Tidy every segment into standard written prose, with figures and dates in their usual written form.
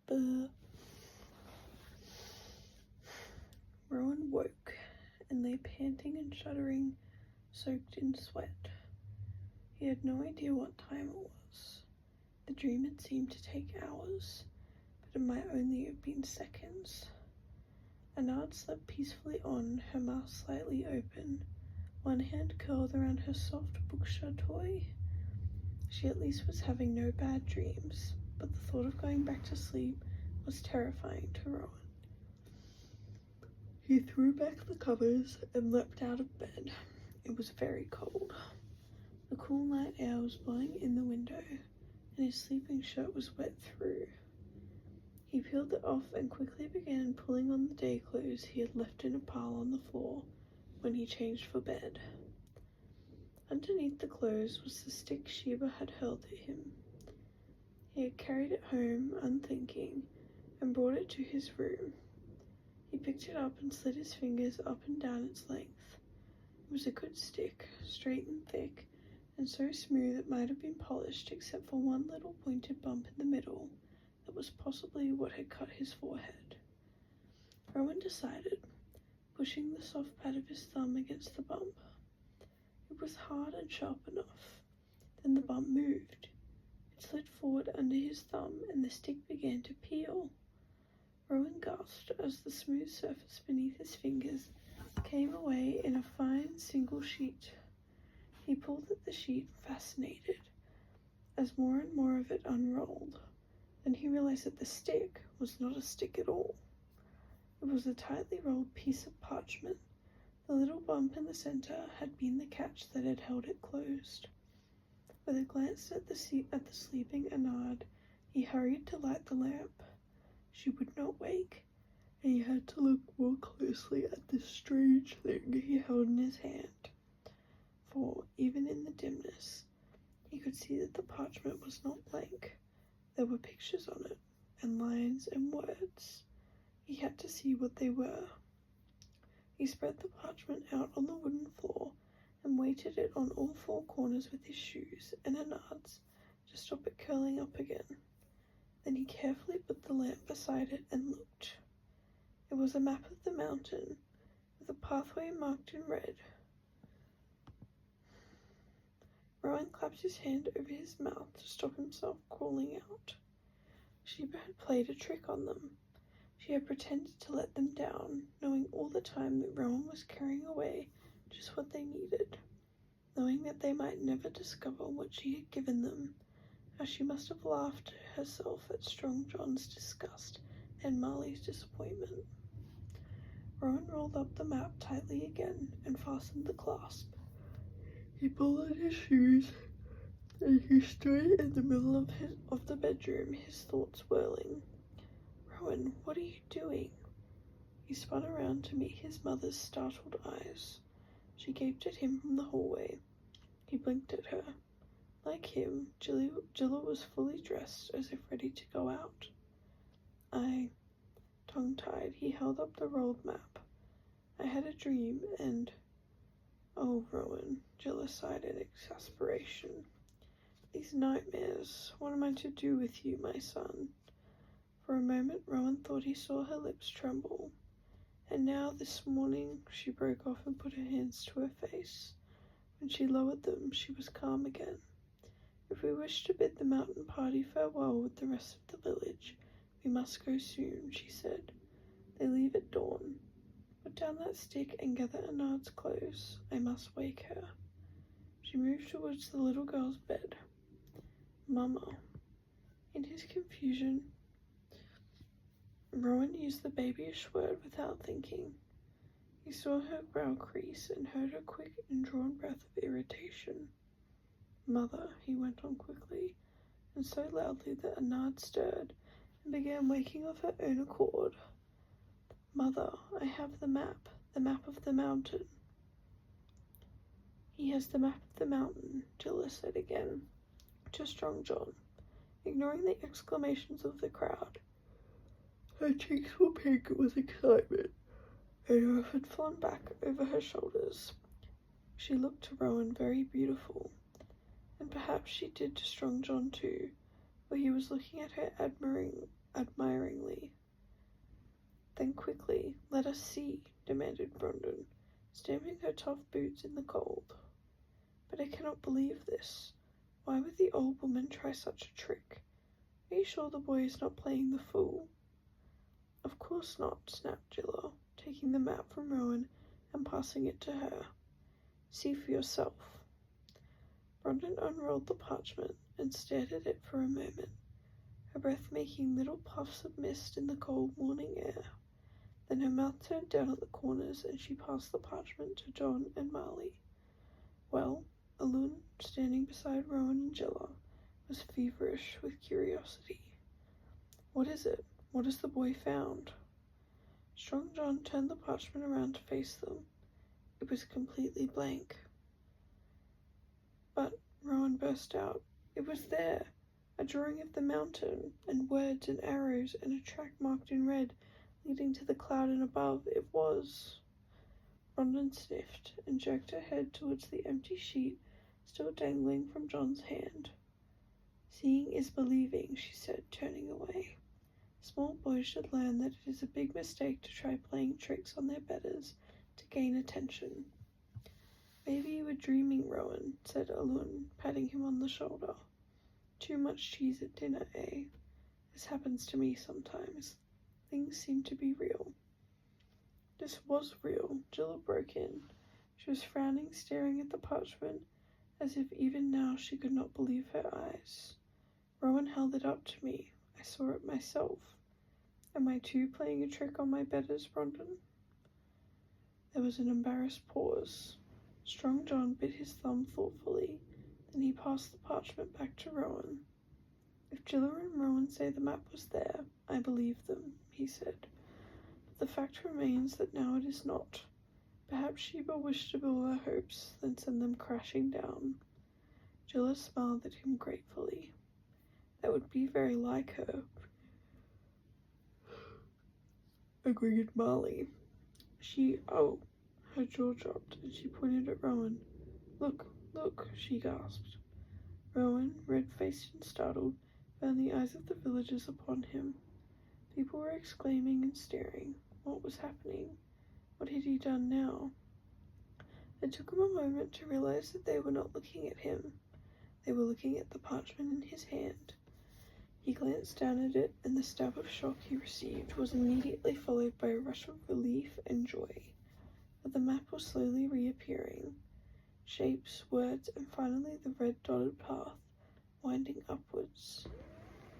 But Rowan woke and lay panting and shuddering, soaked in sweat. He had no idea what time it was. The dream had seemed to take hours, but it might only have been seconds. Anard slept peacefully on, her mouth slightly open, one hand curled around her soft bookshire toy. She at least was having no bad dreams, but the thought of going back to sleep was terrifying to Rowan. He threw back the covers and leapt out of bed. It was very cold. The cool night air was blowing in the window, and his sleeping shirt was wet through. He peeled it off and quickly began pulling on the day clothes he had left in a pile on the floor when he changed for bed. Underneath the clothes was the stick Sheba had hurled at him. He had carried it home, unthinking, and brought it to his room. He picked it up and slid his fingers up and down its length. It was a good stick, straight and thick, and so smooth it might have been polished except for one little pointed bump in the middle that was possibly what had cut his forehead. Rowan decided, pushing the soft pad of his thumb against the bump. It was hard and sharp enough. Then the bump moved. It slid forward under his thumb and the stick began to peel. Rowan gasped as the smooth surface beneath his fingers came away in a fine single sheet. He pulled at the sheet, fascinated, as more and more of it unrolled. Then he realized that the stick was not a stick at all. It was a tightly rolled piece of parchment. The little bump in the center had been the catch that had held it closed. With a glance at the sleeping Anard, he hurried to light the lamp. She would not wake, and he had to look more closely at this strange thing he held in his hand. For, even in the dimness, he could see that the parchment was not blank. There were pictures on it, and lines and words. He had to see what they were. He spread the parchment out on the wooden floor and weighted it on all four corners with his shoes and Anard's to stop it curling up again. Then he carefully put the lamp beside it and looked. It was a map of the mountain with a pathway marked in red. Rowan clapped his hand over his mouth to stop himself crawling out. Sheba had played a trick on them. She had pretended to let them down, knowing all the time that Rowan was carrying away just what they needed, knowing that they might never discover what she had given them. How she must have laughed to herself at Strong John's disgust and Marley's disappointment. Rowan rolled up the map tightly again and fastened the clasp. He pulled on his shoes, and he stood in the middle of the bedroom, his thoughts whirling. Rowan, what are you doing? He spun around to meet his mother's startled eyes. She gaped at him from the hallway. He blinked at her. Like him, Jilla was fully dressed, as if ready to go out. Tongue-tied, he held up the rolled map. I had a dream, and... Oh, Rowan, Jilla sighed in exasperation. These nightmares, what am I to do with you, my son? For a moment, Rowan thought he saw her lips tremble. And now, this morning, she broke off and put her hands to her face. When she lowered them, she was calm again. If we wish to bid the mountain party farewell with the rest of the village, we must go soon, she said. They leave at dawn. Put down that stick and gather Anard's clothes. I must wake her. She moved towards the little girl's bed. Mama. In his confusion, Rowan used the babyish word without thinking. He saw her brow crease and heard her quick, indrawn breath of irritation. Mother, he went on quickly, and so loudly that Anard stirred and began waking of her own accord. Mother, I have the map of the mountain. He has the map of the mountain, Jilla said again, to Strong John, ignoring the exclamations of the crowd. Her cheeks were pink with excitement, and her hood had flown back over her shoulders. She looked to Rowan very beautiful, and perhaps she did to Strong John too, where he was looking at her admiringly. Then quickly, let us see, demanded Brondon, stamping her tough boots in the cold. But I cannot believe this. Why would the old woman try such a trick? Are you sure the boy is not playing the fool? Of course not, snapped Gilla, taking the map from Rowan and passing it to her. See for yourself. Brondon unrolled the parchment and stared at it for a moment, her breath making little puffs of mist in the cold morning air. Then her mouth turned down at the corners and she passed the parchment to John and Marley. Well, Alun, standing beside Rowan and Gilla, was feverish with curiosity. What is it? What has the boy found? Strong John turned the parchment around to face them. It was completely blank. But, Rowan burst out, it was there, a drawing of the mountain, and words and arrows, and a track marked in red, leading to the cloud and above. It was... Brondon sniffed and jerked her head towards the empty sheet still dangling from John's hand. Seeing is believing, she said, turning away. Small boys should learn that it is a big mistake to try playing tricks on their betters to gain attention. Maybe you were dreaming, Rowan, said Alun, patting him on the shoulder. Too much cheese at dinner, eh? This happens to me sometimes. Things seem to be real. This was real, Gilla broke in. She was frowning, staring at the parchment, as if even now she could not believe her eyes. Rowan held it up to me. I saw it myself. Am I too playing a trick on my betters, Brondon? There was an embarrassed pause. Strong John bit his thumb thoughtfully, then he passed the parchment back to Rowan. If Gilla and Rowan say the map was there, I believe them, he said. But the fact remains that now it is not. Perhaps Sheba wished to build our hopes, then send them crashing down. Gilla smiled at him gratefully. That would be very like her, agreed Marley. Her jaw dropped, and she pointed at Rowan. Look, she gasped. Rowan, red-faced and startled, found the eyes of the villagers upon him. People were exclaiming and staring. What was happening? What had he done now? It took him a moment to realize that they were not looking at him. They were looking at the parchment in his hand. He glanced down at it, and the stab of shock he received was immediately followed by a rush of relief and joy. But the map was slowly reappearing. Shapes, words, and finally the red dotted path, winding upwards.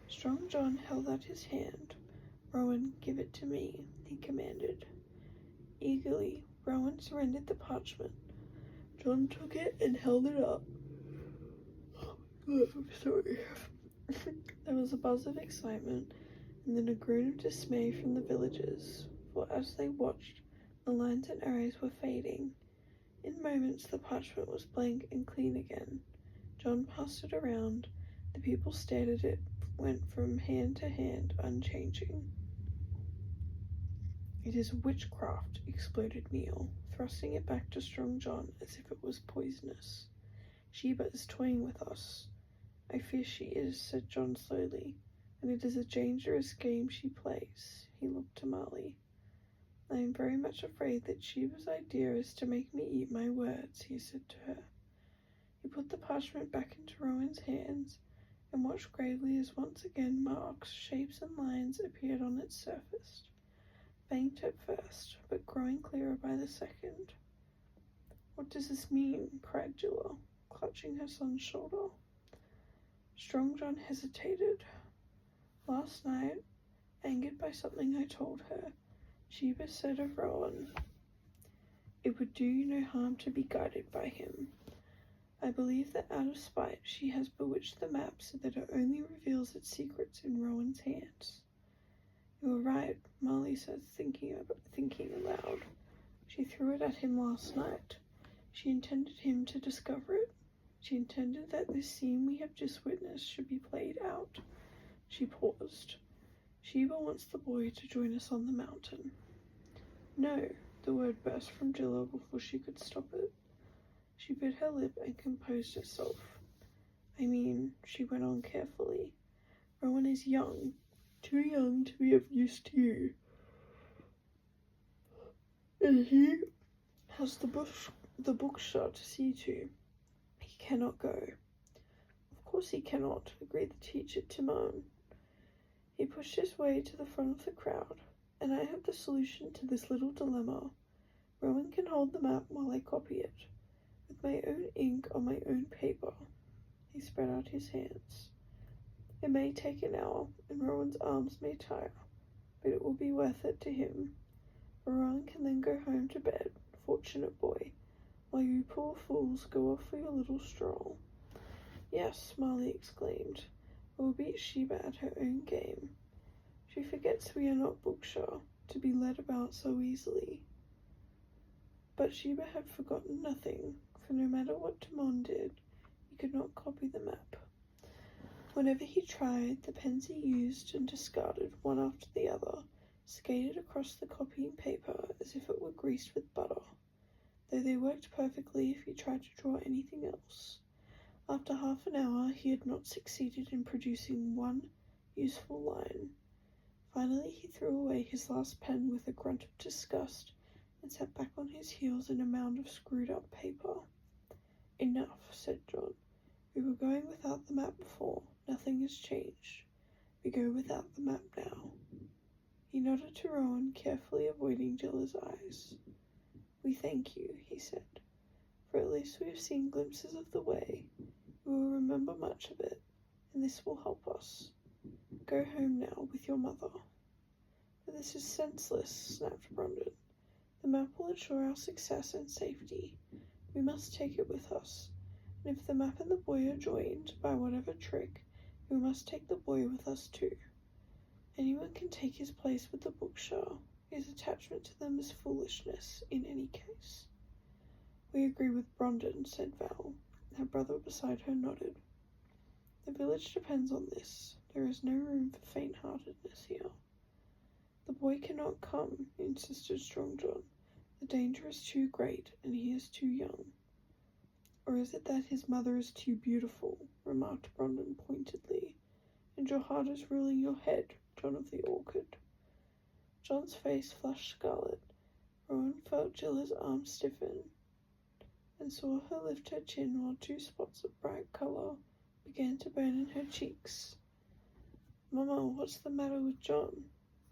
Strong John held out his hand. Rowan, give it to me, he commanded. Eagerly, Rowan surrendered the parchment. John took it and held it up. I'm sorry. There was a buzz of excitement, and then a groan of dismay from the villagers, for as they watched, the lines and arrows were fading. In moments the parchment was blank and clean again. John passed it around. The people stared at it, went from hand to hand, unchanging. It is witchcraft, exploded Neil, thrusting it back to Strong John as if it was poisonous. Sheba is toying with us. I fear she is, said John slowly, and it is a dangerous game she plays. He looked to Marley. I am very much afraid that Sheba's idea is to make me eat my words, he said to her. He put the parchment back into Rowan's hands and watched gravely as once again marks, shapes, and lines appeared on its surface, faint at first, but growing clearer by the second. What does this mean? Cried Gilla, clutching her son's shoulder. Strong John hesitated. Last night, angered by something I told her, Sheba said of Rowan, it would do you no harm to be guided by him. I believe that out of spite she has bewitched the map so that it only reveals its secrets in Rowan's hands. You are right, Marley said, thinking aloud. She threw it at him last night. She intended him to discover it. She intended that this scene we have just witnessed should be played out. She paused. Sheba wants the boy to join us on the mountain. No, the word burst from Gilla before she could stop it. She bit her lip and composed herself. I mean, she went on carefully, Rowan is young, too young to be of use to you. And he has the bookshop to see to. He cannot go. Of course he cannot, agreed the teacher, Timon. He pushed his way to the front of the crowd, and I have the solution to this little dilemma. Rowan can hold the map while I copy it, with my own ink on my own paper. He spread out his hands. It may take an hour, and Rowan's arms may tire, but it will be worth it to him. Rowan can then go home to bed, fortunate boy, while you poor fools go off for your little stroll. Yes, Marley exclaimed, I will beat Sheba at her own game. She forgets we are not Bookshaw, to be led about so easily. But Sheba had forgotten nothing, for no matter what Timon did, he could not copy the map. Whenever he tried, the pens he used and discarded one after the other skated across the copying paper as if it were greased with butter, though they worked perfectly if he tried to draw anything else. After half an hour, he had not succeeded in producing one useful line. Finally, he threw away his last pen with a grunt of disgust and sat back on his heels in a mound of screwed-up paper. Enough, said John. We were going without the map before. Nothing has changed. We go without the map now. He nodded to Rowan, carefully avoiding Jilla's eyes. We thank you, he said, for at least we have seen glimpses of the way. We will remember much of it, and this will help us. Go home now with your mother. But this is senseless, snapped Brandon. The map will ensure our success and safety. We must take it with us, and if the map and the boy are joined by whatever trick, we must take the boy with us too. Anyone can take his place with the Bookshaw. His attachment to them is foolishness in any case. We agree with Brandon, said Val. Her brother beside her nodded. The village depends on this. There is no room for faint-heartedness here. The boy cannot come, insisted Strong John. The danger is too great, and he is too young. Or is it that his mother is too beautiful, remarked Brandon pointedly, and your heart is ruling your head, John of the Orchard. John's face flushed scarlet. Rowan felt Jilla's arm stiffen, and saw her lift her chin while 2 spots of bright colour began to burn in her cheeks. Mama, what's the matter with John?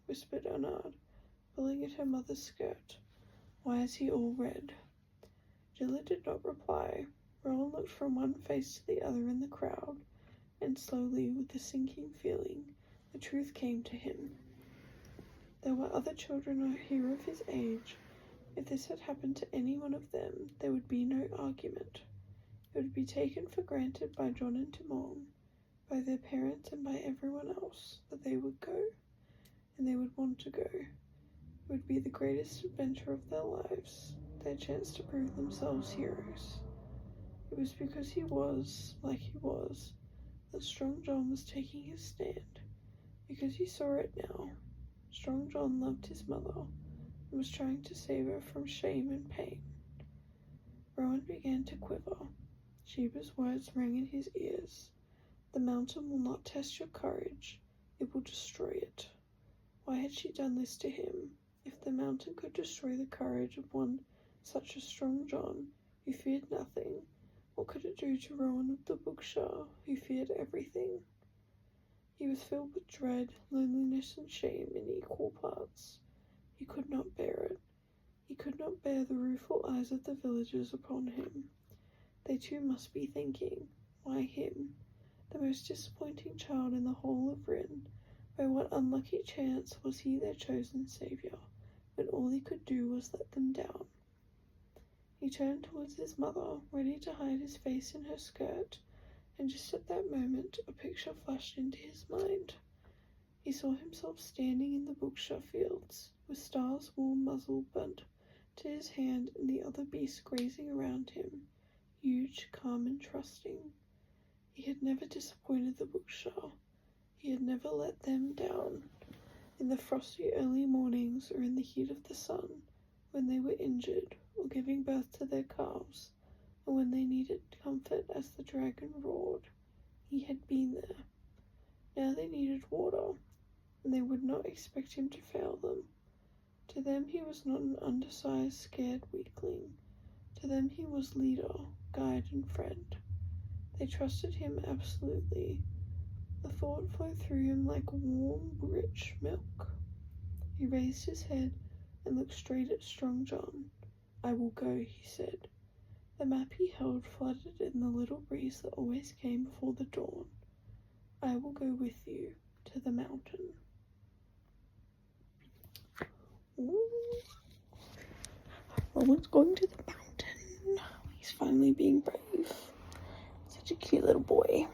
Whispered Anard, pulling at her mother's skirt. Why is he all red? Jilla did not reply. Rowan looked from one face to the other in the crowd, and slowly, with a sinking feeling, the truth came to him. There were other children here of his age. If this had happened to any one of them, there would be no argument. It would be taken for granted by John and Timon, by their parents and by everyone else, that they would go, and they would want to go. It would be the greatest adventure of their lives, their chance to prove themselves heroes. It was because he was, like he was, that Strong John was taking his stand, because he saw it now. Strong John loved his mother, and was trying to save her from shame and pain. Rowan began to quiver. Sheba's words rang in his ears. The mountain will not test your courage, it will destroy it. Why had she done this to him? If the mountain could destroy the courage of one such as Strong John, who feared nothing, what could it do to Rowan of the Bookshaw, who feared everything? He was filled with dread, loneliness, and shame in equal parts. He could not bear it. He could not bear the rueful eyes of the villagers upon him. They too must be thinking, why him, the most disappointing child in the whole of Rin? By what unlucky chance was he their chosen saviour, when all he could do was let them down? He turned towards his mother, ready to hide his face in her skirt, and just at that moment a picture flashed into his mind. He saw himself standing in the Bookshaw fields, with Star's warm muzzle bent to his hand and the other beasts grazing around him, huge, calm, and trusting. He had never disappointed the Bookshaw. He had never let them down. In the frosty early mornings or in the heat of the sun, when they were injured or giving birth to their calves, or when they needed comfort as the dragon roared, he had been there. Now they needed water, and they would not expect him to fail them. To them he was not an undersized, scared weakling. To them he was leader, guide, and friend. They trusted him absolutely. The thought flowed through him like warm, rich milk. He raised his head and looked straight at Strong John. "I will go," he said. The map he held fluttered in the little breeze that always came before the dawn. "I will go with you to the mountain." Ooh. Rowan's going to the mountain. He's finally being brave. Such a cute little boy.